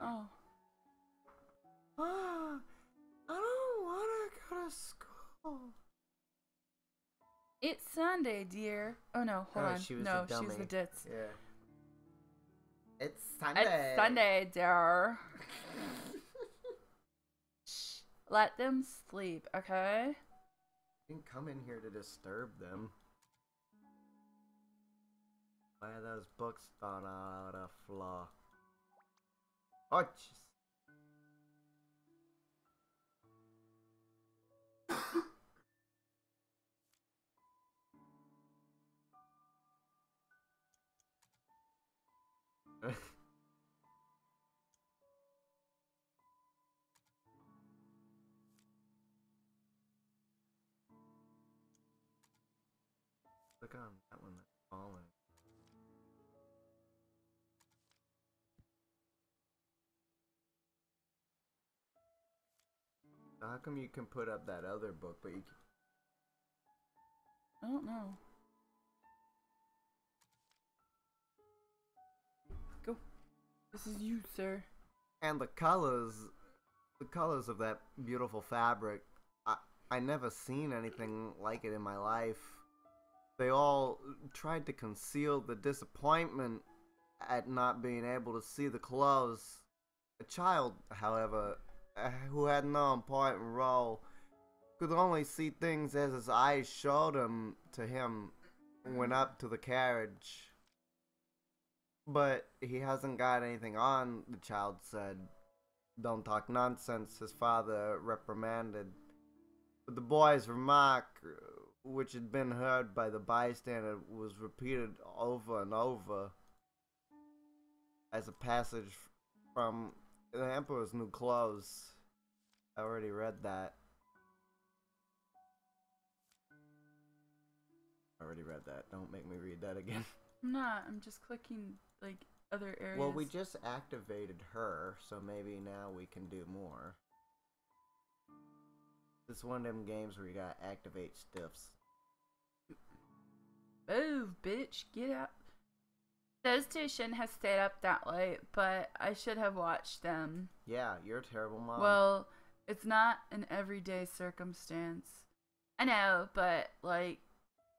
Oh. I don't want to go to school. It's Sunday, dear. Oh no, hold on. She was no, the dummy. she's the ditz. Yeah. It's Sunday. It's Sunday, dear. Shh. Let them sleep, okay? Didn't come in here to disturb them. Why are those books thrown out of the floor? Oh, jeez. Look on that one that's falling. So how come you can put up that other book, but you I don't know. Go. This is you, sir. and the colors of that beautiful fabric, I never seen anything like it in my life. They all tried to conceal the disappointment at not being able to see the clothes. A child, however, who had no important role, could only see things as his eyes showed him to him, went up to the carriage. But he hasn't got anything on, the child said. Don't talk nonsense, his father reprimanded. But the boy's remark, which had been heard by the bystander, was repeated over and over as a passage from The Emperor's New Clothes. I already read that. Don't make me read that again. I'm not. I'm just clicking, like, other areas. Well, we just activated her, so maybe now we can do more. This is one of them games where you gotta activate stiffs. Oh, bitch, get out. Those two shouldn't have stayed up that late, but I should have watched them. Yeah, you're a terrible mom. Well, it's not an everyday circumstance. I know, but, like,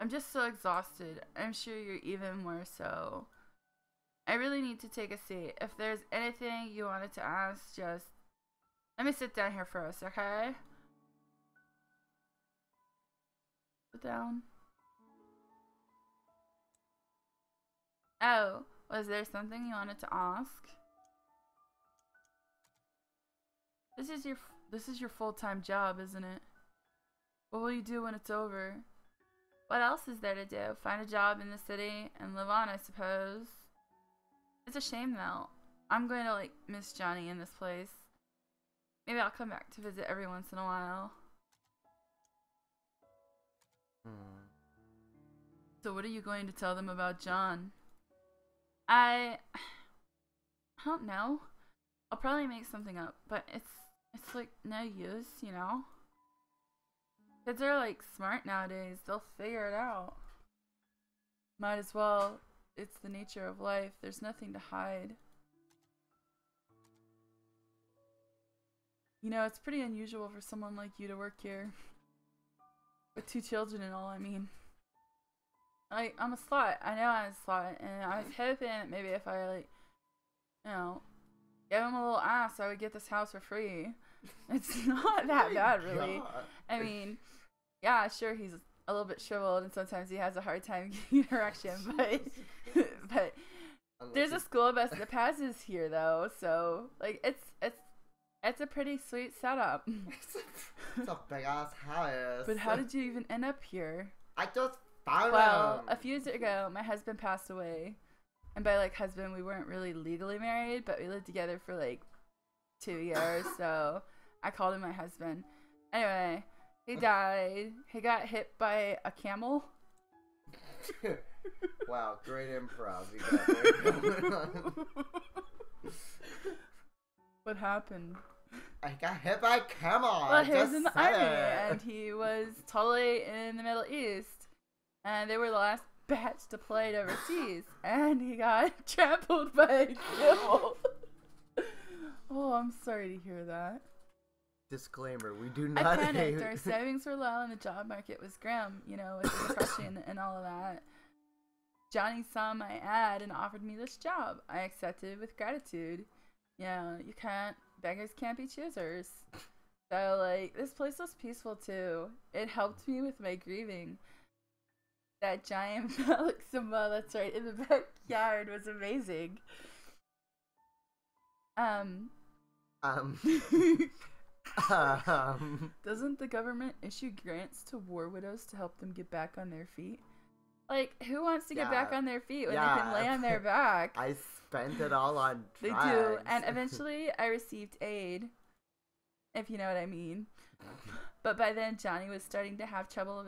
I'm just so exhausted. I'm sure you're even more so. I really need to take a seat. If there's anything you wanted to ask, just let me sit down here first, okay? Sit down. Oh, was there something you wanted to ask? This is your full-time job, isn't it? What will you do when it's over? What else is there to do? Find a job in the city and live on, I suppose. It's a shame though. I'm going to, like, miss Johnny in this place. Maybe I'll come back to visit every once in a while. So what are you going to tell them about John? I don't know. I'll probably make something up, but it's like no use, you know? Kids are, like, smart nowadays. They'll figure it out. Might as well. It's the nature of life. There's nothing to hide. You know, it's pretty unusual for someone like you to work here. With 2 children and all, I mean. I'm a slut. I know I'm a slut. And I was hoping that maybe if I, like, you know, gave him a little ass, I would get this house for free. It's not that bad, really. God. I mean, yeah, sure, he's a little bit shriveled and sometimes he has a hard time getting erection, but there's a school bus that passes here though, so like it's a pretty sweet setup. It's a big ass house. But how did you even end up here? I just found Well, him. a few years ago, my husband passed away, and by like husband, we weren't really legally married, but we lived together for like 2 years, so I called him my husband. Anyway, he died. He got hit by a camel. Wow, great improv. You got going on. What happened? I got hit by a camel. Well, he was in the army, and he was totally in the Middle East, and they were the last batch deployed overseas, and he got trampled by a camel. Oh, I'm sorry to hear that. Disclaimer, we do I not panicked. hate... Our savings were low and the job market was grim, you know, with the depression and all of that. Johnny saw my ad and offered me this job. I accepted with gratitude. Yeah, beggars can't be choosers. So, like, this place was peaceful too. It helped me with my grieving. That giant phallic symbol that's right in the backyard was amazing. Um, Doesn't the government issue grants to war widows to help them get back on their feet? Like, who wants to get back on their feet when they can lay on their back? I spent it all on drugs. They do, and eventually I received aid, if you know what I mean. But by then, Johnny was starting to have trouble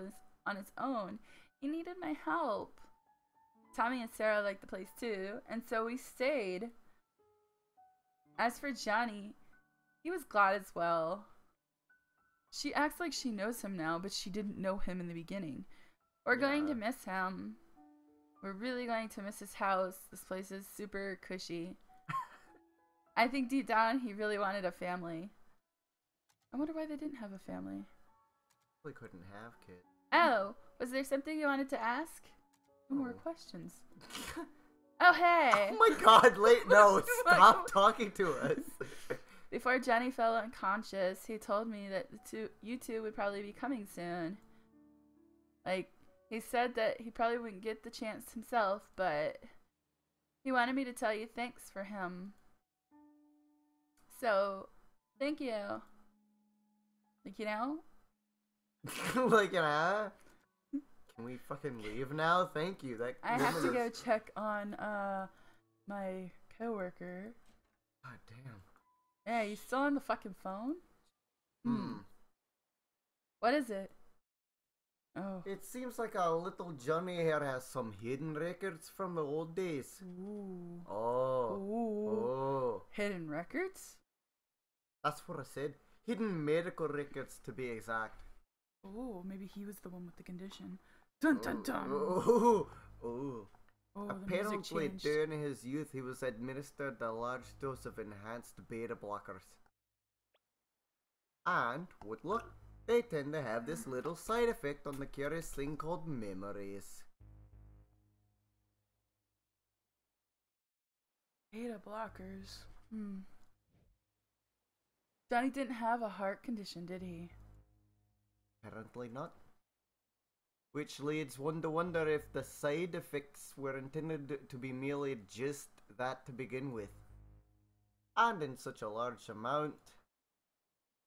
on his own. He needed my help. Tommy and Sarah liked the place too, and so we stayed. As for Johnny, he was glad as well. She acts like she knows him now, but she didn't know him in the beginning. We're going to miss him. We're really going to miss his house. This place is super cushy. I think deep down he really wanted a family. I wonder why they didn't have a family. We couldn't have kids. Oh, was there something you wanted to ask? More questions. Oh, hey! Oh my god, no, stop talking to us. Before Johnny fell unconscious, he told me that you two would probably be coming soon. Like, he said that he probably wouldn't get the chance himself, but he wanted me to tell you thanks for him. So, thank you. Like, you know? Like, can we fucking leave now? Thank you. I have to go check on my coworker. God damn. Yeah, you still on the fucking phone? What is it? Oh. It seems like our little Johnny here has some hidden records from the old days. Ooh. Oh. Ooh. Oh. Hidden records? That's what I said. Hidden medical records, to be exact. Oh, maybe he was the one with the condition. Dun dun dun. Oh. Oh. Oh, apparently, during his youth, he was administered a large dose of enhanced beta blockers. And, with luck, they tend to have this little side effect on the curious thing called memories. Beta blockers. Johnny didn't have a heart condition, did he? Apparently not. Which leads one to wonder if the side effects were intended to be merely just that to begin with. And in such a large amount,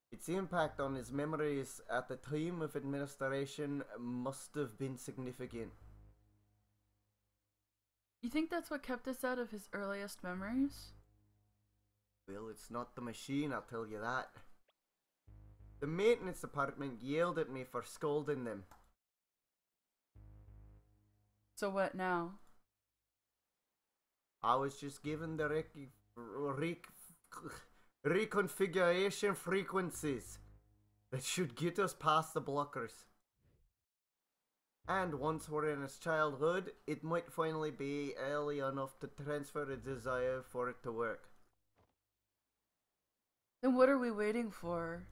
its impact on his memories at the time of administration must have been significant. You think that's what kept us out of his earliest memories? Well, it's not the machine, I'll tell you that. The maintenance department yelled at me for scolding them. So what now? I was just given the reconfiguration frequencies that should get us past the blockers. And once we're in his childhood, it might finally be early enough to transfer a desire for it to work. Then what are we waiting for?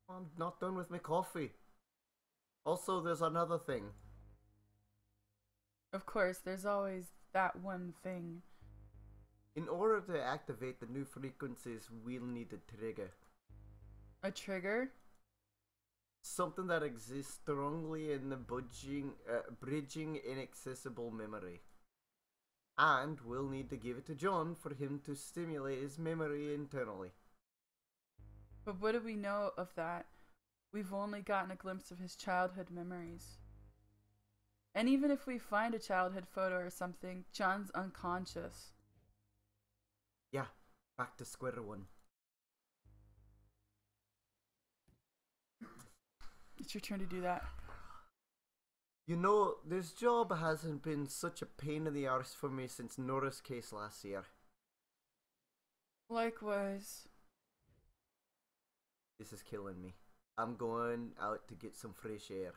I'm not done with my coffee. Also, there's another thing. Of course, there's always that one thing. In order to activate the new frequencies, we'll need a trigger. A trigger? Something that exists strongly in the bridging inaccessible memory. And we'll need to give it to John for him to stimulate his memory internally. But what do we know of that? We've only gotten a glimpse of his childhood memories. And even if we find a childhood photo or something, John's unconscious. Yeah, back to square one. It's your turn to do that. You know, this job hasn't been such a pain in the arse for me since Nora's case last year. Likewise. This is killing me. I'm going out to get some fresh air.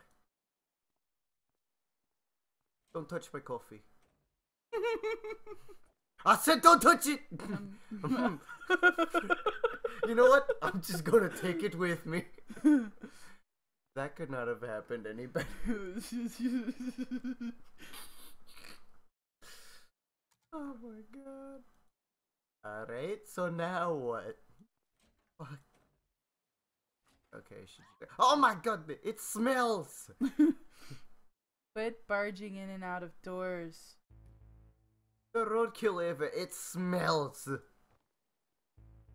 Don't touch my coffee. I said don't touch it! Um, You know what? I'm just gonna take it with me. That could not have happened any better. Oh my god. Alright, so now what? Fuck. Okay, oh my god, it smells! Quit barging in and out of doors. The roadkill ever, it smells!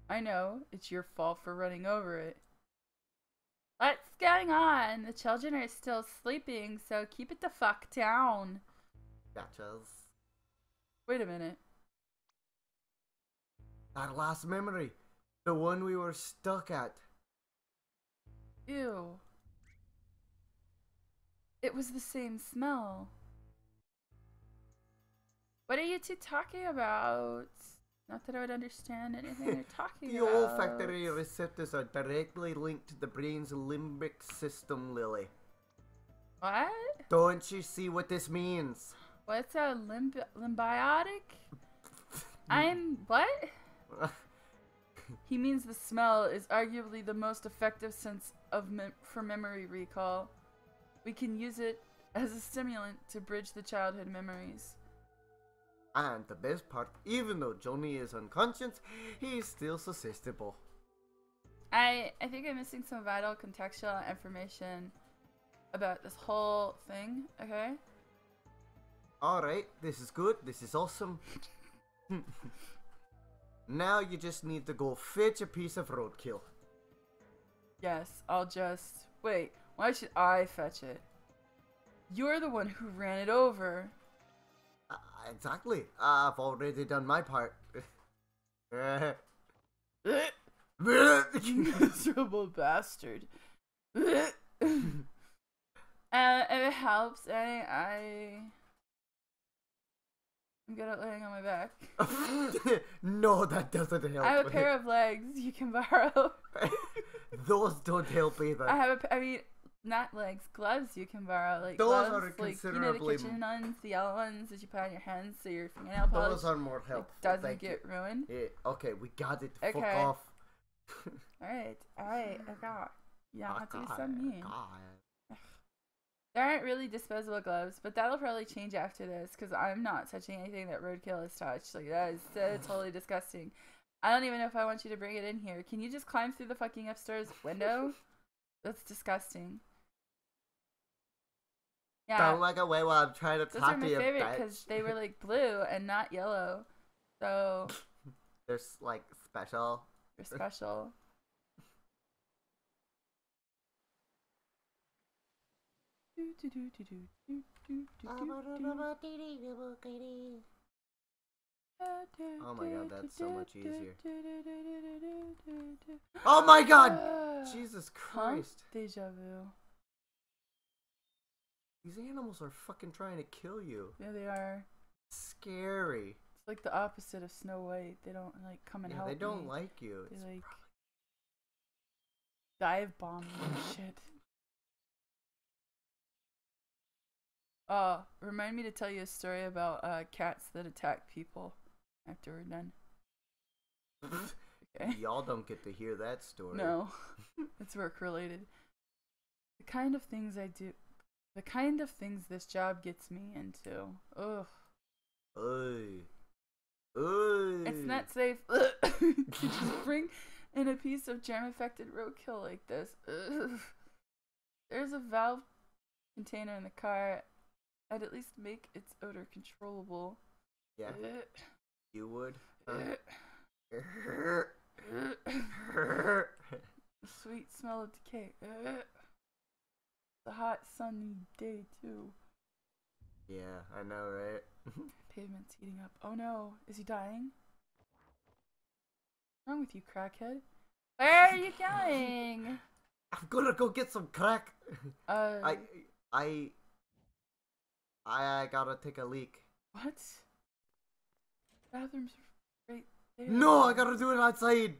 I know, it's your fault for running over it. What's going on? The children are still sleeping, so keep it the fuck down. Gotchas. Wait a minute. That last memory. The one we were stuck at. Ew. It was the same smell. What are you two talking about? Not that I would understand anything you're talking The about. olfactory receptors are directly linked to the brain's limbic system, Lily. What? Don't you see what this means? What's a symbiotic? I'm what? He means the smell is arguably the most effective sense of for memory recall. We can use it as a stimulant to bridge the childhood memories. And the best part, even though Johnny is unconscious, he's still susceptible. I think I'm missing some vital contextual information about this whole thing, okay? Alright, this is good, this is awesome. Now you just need to go fetch a piece of roadkill. Yes, I'll just... Wait, why should I fetch it? You're the one who ran it over. Exactly. I've already done my part. Miserable bastard. If it helps, I'm good at laying on my back. No, that doesn't help. I have a pair of legs you can borrow. Those don't help either. I mean, not legs, gloves you can borrow. Like those gloves, are considerably... the kitchen ones, the yellow ones that you put on your hands so your fingernail polish those are more helpful. doesn't get ruined. Yeah, okay, we got it. Okay. Fuck off. Alright, I got. You don't have to be so mean. God. There aren't really disposable gloves, but that'll probably change after this, because I'm not touching anything that roadkill has touched. Like, that is so totally disgusting. I don't even know if I want you to bring it in here. Can you just climb through the fucking upstairs window? That's disgusting. Yeah. Don't look away while I'm trying to Those talk are my to you, favorite, bitch. because they were, like, blue and not yellow. So, They're, like, special. they're special. Oh my god, that's so much easier. Oh my god! Jesus Christ. Huh? Deja vu. These animals are fucking trying to kill you. Yeah, they are. Scary. It's like the opposite of Snow White. They don't, like, come and help they don't me. like you. They, It's like, dive bomb me and shit. Remind me to tell you a story about cats that attack people after we're done. Okay. Y'all don't get to hear that story. No, it's work related. The kind of things I do, the kind of things this job gets me into. Ugh. Oy. Oy. It's not safe to just bring in a piece of germ-affected roadkill like this. Ugh. There's a valve container in the car. I'd at least make its odor controllable. Yeah. You would? The sweet smell of decay. The hot sunny day too. Yeah, I know, right? Pavement's heating up. Oh no, is he dying? What's wrong with you, crackhead? Where are you going? I'm gonna go get some crack. I gotta take a leak. What? Bathrooms are right there. No, I gotta do it outside.